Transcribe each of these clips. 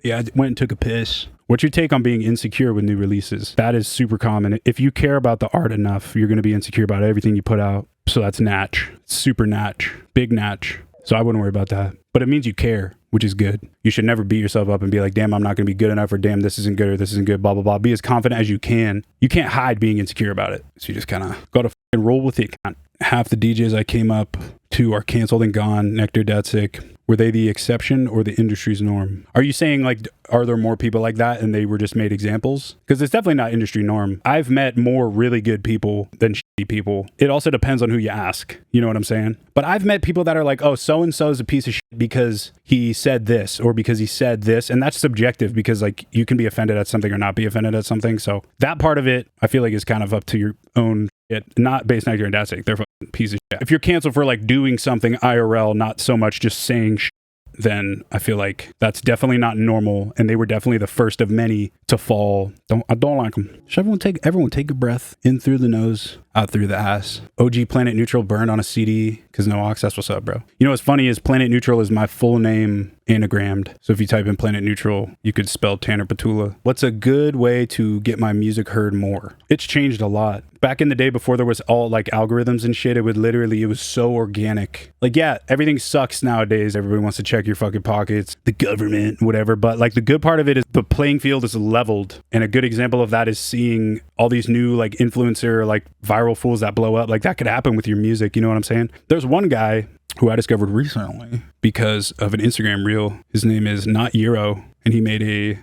Yeah, I went and took a piss. What's your take on being insecure with new releases? That is super common. If you care about the art enough, you're going to be insecure about everything you put out. So that's natch. Super natch. Big natch. So I wouldn't worry about that. But it means you care, which is good. You should never beat yourself up and be like, damn, I'm not going to be good enough, or damn, this isn't good, or this isn't good, blah, blah, blah. Be as confident as you can. You can't hide being insecure about it. So you just kind of got to roll with it. Half the DJs I came up to are canceled and gone. Nectar, Datsick. Were they the exception or the industry's norm? Are you saying, like, are there more people like that and they were just made examples? Because it's definitely not industry norm. I've met more really good people than shitty people. It also depends on who you ask. You know what I'm saying? But I've met people that are like, oh, so-and-so is a piece of shit because he said this or because he said this. And that's subjective because, like, you can be offended at something or not be offended at something. So that part of it, I feel like, is kind of up to your own shit. Not based on your and Datsick. They're a piece of shit. If you're canceled for, like, doing something IRL, not so much just saying shit, then I feel like that's definitely not normal, and they were definitely the first of many to fall. I don't like them. Should everyone take a breath in through the nose, out through the ass. OG Planet Neutral burned on a CD because no aux. That's what's up, bro. You know what's funny is Planet Neutral is my full name anagrammed. So if you type in Planet Neutral, you could spell Tanner Petula. What's a good way to get my music heard more? It's changed a lot. Back in the day before there was all like algorithms and shit, it was so organic. Like, yeah, everything sucks nowadays. Everybody wants to check your fucking pockets, the government, whatever. But like the good part of it is the playing field is leveled. And a good example of that is seeing all these new like influencer, like viral fools that blow up. Like that could happen with your music. You know what I'm saying? There's one guy who I discovered recently because of an Instagram reel. His name is Not Euro, and he made a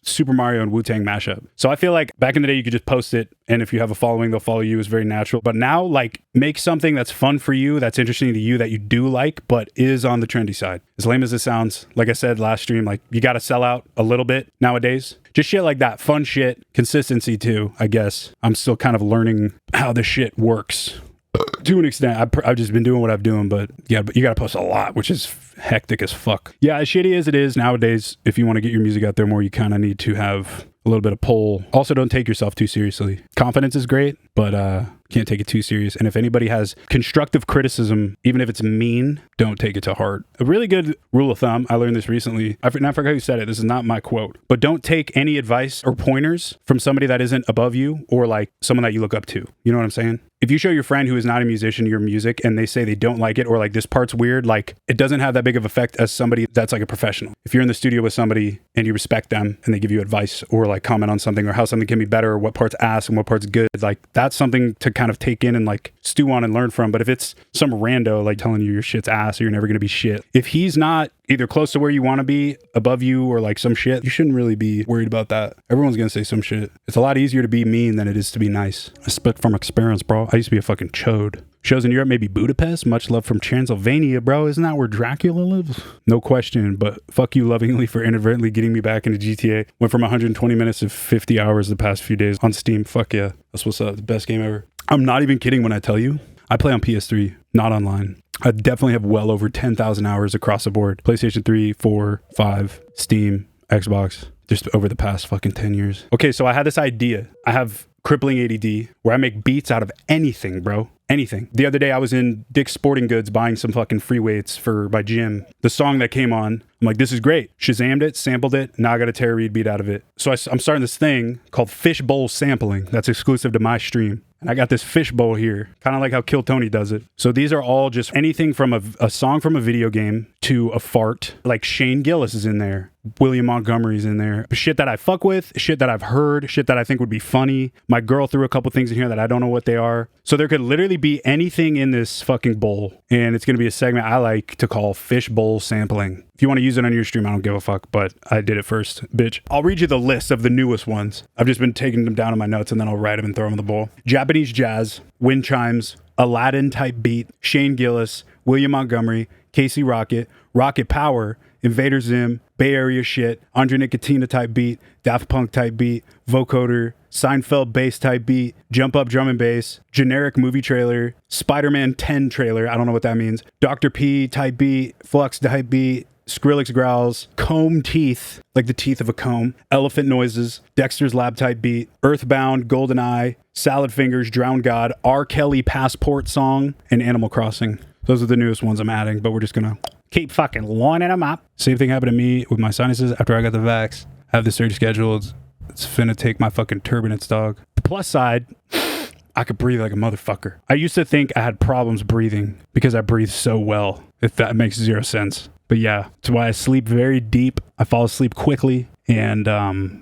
Super Mario and Wu-Tang mashup. So I feel like back in the day, you could just post it, and if you have a following, they'll follow you. It's very natural. But now, like, make something that's fun for you, that's interesting to you, that you do like, but is on the trendy side. As lame as it sounds, like I said last stream, like, you got to sell out a little bit nowadays. Just shit like that. Fun shit. Consistency, too, I guess. I'm still kind of learning how this shit works. To an extent, I've just been doing what I'm doing, but yeah, but you got to post a lot, which is hectic as fuck. Yeah, as shitty as it is nowadays, if you want to get your music out there more, you kind of need to have a little bit of pull. Also, don't take yourself too seriously. Confidence is great, but can't take it too serious. And if anybody has constructive criticism, even if it's mean, don't take it to heart. A really good rule of thumb, I learned this recently. I forgot who said it. This is not my quote, but don't take any advice or pointers from somebody that isn't above you or like someone that you look up to. You know what I'm saying? If you show your friend who is not a musician your music and they say they don't like it or like this part's weird, like it doesn't have that big of effect as somebody that's like a professional. If you're in the studio with somebody and you respect them and they give you advice or like comment on something or how something can be better or what part's ass and what part's good, like that's something to kind of take in and like stew on and learn from. But if it's some rando like telling you your shit's ass or you're never going to be shit, if he's not either close to where you want to be, above you, or like some shit, you shouldn't really be worried about that. Everyone's going to say some shit. It's a lot easier to be mean than it is to be nice. I speak from experience, bro. I used to be a fucking chode. Shows in Europe, maybe Budapest. Much love from Transylvania, bro. Isn't that where Dracula lives? No question, but fuck you lovingly for inadvertently getting me back into GTA. Went from 120 minutes to 50 hours the past few days on Steam. Fuck yeah. That's what's up. The best game ever. I'm not even kidding when I tell you. I play on PS3, not online. I definitely have well over 10,000 hours across the board. PlayStation 3, 4, 5, Steam, Xbox, just over the past fucking 10 years. Okay, so I had this idea. I have crippling ADD where I make beats out of anything, bro. Anything. The other day I was in Dick's Sporting Goods buying some fucking free weights for my gym. The song that came on, I'm like, this is great. Shazammed it, sampled it. Now I got a Tara Reid beat out of it. So I'm starting this thing called fishbowl sampling that's exclusive to my stream. And I got this fishbowl here, kind of like how Kill Tony does it. So these are all just anything from a song from a video game to a fart. Like Shane Gillis is in there. William Montgomery's in there. Shit that I fuck with, shit that I've heard, shit that I think would be funny. My girl threw a couple things in here that I don't know what they are. So there could literally be anything in this fucking bowl. And it's going to be a segment I like to call fishbowl sampling. If you want to use it on your stream, I don't give a fuck, but I did it first, bitch. I'll read you the list of the newest ones. I've just been taking them down in my notes and then I'll write them and throw them in the bowl. Japanese jazz, wind chimes, Aladdin type beat, Shane Gillis, William Montgomery, Casey Rocket, Rocket Power, Invader Zim, Bay Area shit, Andre Nicotina type beat, Daft Punk type beat, vocoder, Seinfeld bass type beat, jump up drum and bass, generic movie trailer, Spider-Man 10 trailer, I don't know what that means, Dr. P type beat, Flux type beat, Skrillex growls, comb teeth, like the teeth of a comb, elephant noises, Dexter's Lab type beat, Earthbound, Golden Eye, Salad Fingers, Drowned God, R. Kelly Passport song, and Animal Crossing. Those are the newest ones I'm adding, but we're just gonna Keep fucking lining them up. Same thing happened to me with my sinuses after I got the vax. I have the surgery scheduled. It's finna take my fucking turbinates, dog. The plus side, I could breathe like a motherfucker. I used to think I had problems breathing because I breathe so well, if that makes zero sense. But yeah, it's why I sleep very deep. I fall asleep quickly. And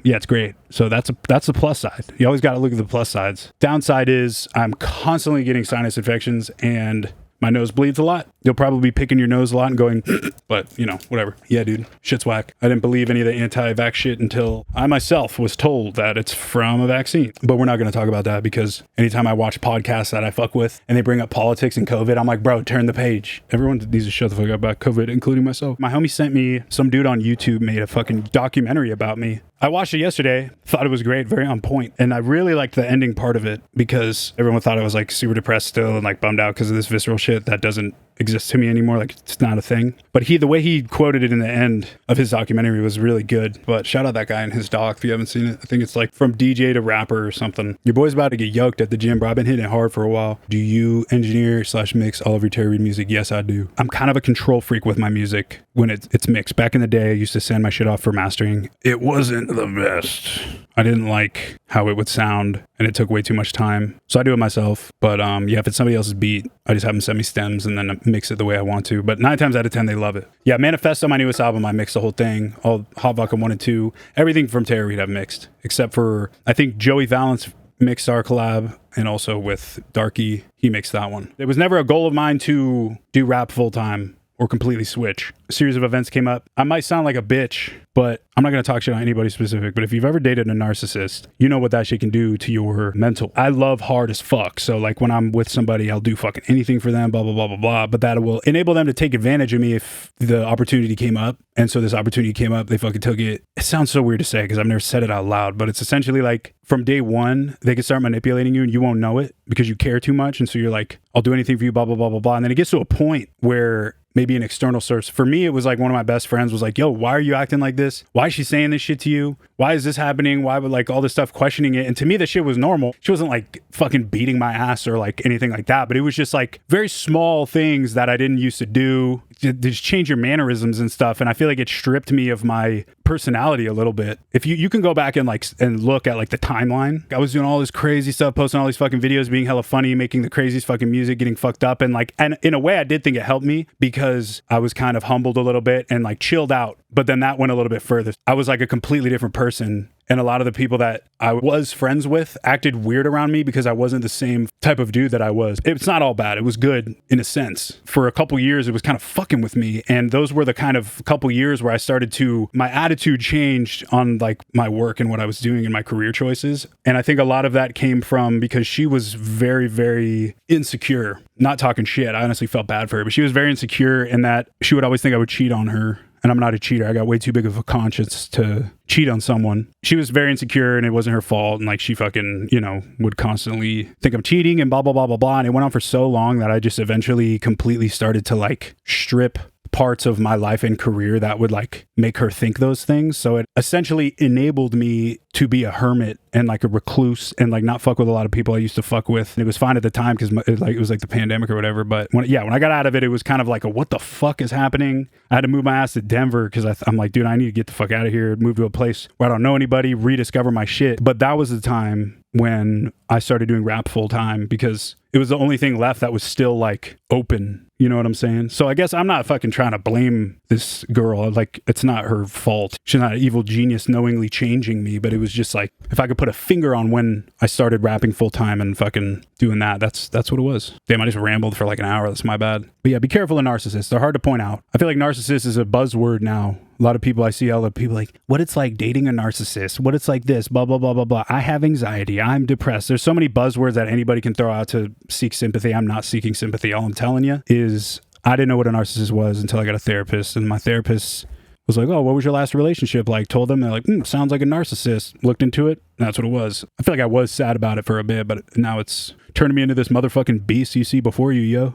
yeah, it's great. So that's the plus side. You always got to look at the plus sides. Downside is I'm constantly getting sinus infections and my nose bleeds a lot. You'll probably be picking your nose a lot and going, but you know, whatever. Yeah, dude, shit's whack. I didn't believe any of the anti-vax shit until I myself was told that it's from a vaccine. But we're not going to talk about that because anytime I watch podcasts that I fuck with and they bring up politics and COVID, I'm like, bro, turn the page. Everyone needs to shut the fuck up about COVID, including myself. My homie sent me, some dude on YouTube made a fucking documentary about me. I watched it yesterday, thought it was great, very on point. And I really liked the ending part of it because everyone thought I was like super depressed still and like bummed out because of this visceral shit that doesn't exist to me anymore. Like it's not a thing. But the way he quoted it in the end of his documentary was really good. But shout out that guy and his doc if you haven't seen it. I think it's like from DJ to rapper or something. Your boy's about to get yoked at the gym, bro. I've been hitting it hard for a while. Do you engineer/mix all of your Terry Reid music? Yes, I do. I'm kind of a control freak with my music when it's mixed. Back in the day, I used to send my shit off for mastering. It wasn't the best. I didn't like how it would sound and it took way too much time. So I do it myself. But yeah, if it's somebody else's beat, I just have them send me stems and then mix it the way I want to. But 9 times out of 10, they love it. Yeah, Manifesto, my newest album, I mixed the whole thing. All Hot Vodka 1 and 2. Everything from Terry Reid I've mixed. Except for, I think Joey Valance mixed our collab. And also with Darky, he mixed that one. It was never a goal of mine to do rap full time or completely switch. A series of events came up. I might sound like a bitch, but I'm not going to talk shit on anybody specific. But if you've ever dated a narcissist, you know what that shit can do to your mental. I love hard as fuck. So like when I'm with somebody, I'll do fucking anything for them, blah, blah, blah, blah, blah. But that will enable them to take advantage of me if the opportunity came up. And so this opportunity came up, they fucking took it. It sounds so weird to say because I've never said it out loud, but it's essentially like from day one, they can start manipulating you and you won't know it because you care too much. And so you're like, I'll do anything for you, blah, blah, blah, blah, blah. And then it gets to a point where maybe an external source. For me, it was like one of my best friends was like, yo, why are you acting like this? Why is she saying this shit to you? Why is this happening? Why would like all this stuff questioning it? And to me, the shit was normal. She wasn't like fucking beating my ass or like anything like that. But it was just like very small things that I didn't used to do. Just change your mannerisms and stuff. And I feel like it stripped me of my personality a little bit. If you can go back and like and look at like the timeline, I was doing all this crazy stuff, posting all these fucking videos, being hella funny, making the craziest fucking music, getting fucked up. And like, and in a way I did think it helped me because I was kind of humbled a little bit and like chilled out. But then that went a little bit further. I was like a completely different person. And a lot of the people that I was friends with acted weird around me because I wasn't the same type of dude that I was. It's not all bad. It was good in a sense. For a couple years, it was kind of fucking with me. And those were the kind of couple years where I started to, my attitude changed on like my work and what I was doing and my career choices. And I think a lot of that came from because she was very, very insecure. Not talking shit. I honestly felt bad for her, but she was very insecure in that she would always think I would cheat on her. And I'm not a cheater. I got way too big of a conscience to cheat on someone. She was very insecure and it wasn't her fault. And like she fucking, you know, would constantly think I'm cheating and blah, blah, blah, blah, blah. And it went on for so long that I just eventually completely started to like strip parts of my life and career that would like make her think those things. So it essentially enabled me to be a hermit and like a recluse and like not fuck with a lot of people I used to fuck with. And it was fine at the time because it was like the pandemic or whatever. But when I got out of it, it was kind of like what the fuck is happening? I had to move my ass to Denver because I'm like, dude, I need to get the fuck out of here, move to a place where I don't know anybody, rediscover my shit. But that was the time when I started doing rap full time because it was the only thing left that was still like open. You know what I'm saying? So I guess I'm not fucking trying to blame this girl. Like, it's not her fault. She's not an evil genius knowingly changing me, but it was just like, if I could put a finger on when I started rapping full time and fucking doing that, that's what it was. Damn, I just rambled for like an hour. That's my bad. But yeah, be careful of narcissists. They're hard to point out. I feel like narcissist is a buzzword now. A lot of people I see, all the people like, what it's like dating a narcissist, what it's like this, blah, blah, blah, blah, blah. I have anxiety. I'm depressed. There's so many buzzwords that anybody can throw out to seek sympathy. I'm not seeking sympathy. All I'm telling you is I didn't know what a narcissist was until I got a therapist. And my therapist was like, oh, what was your last relationship like? Told them, they're like, sounds like a narcissist. Looked into it. And that's what it was. I feel like I was sad about it for a bit, but now it's turning me into this motherfucking beast you see before you, yo.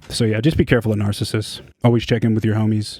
So yeah, just be careful of narcissists. Always check in with your homies.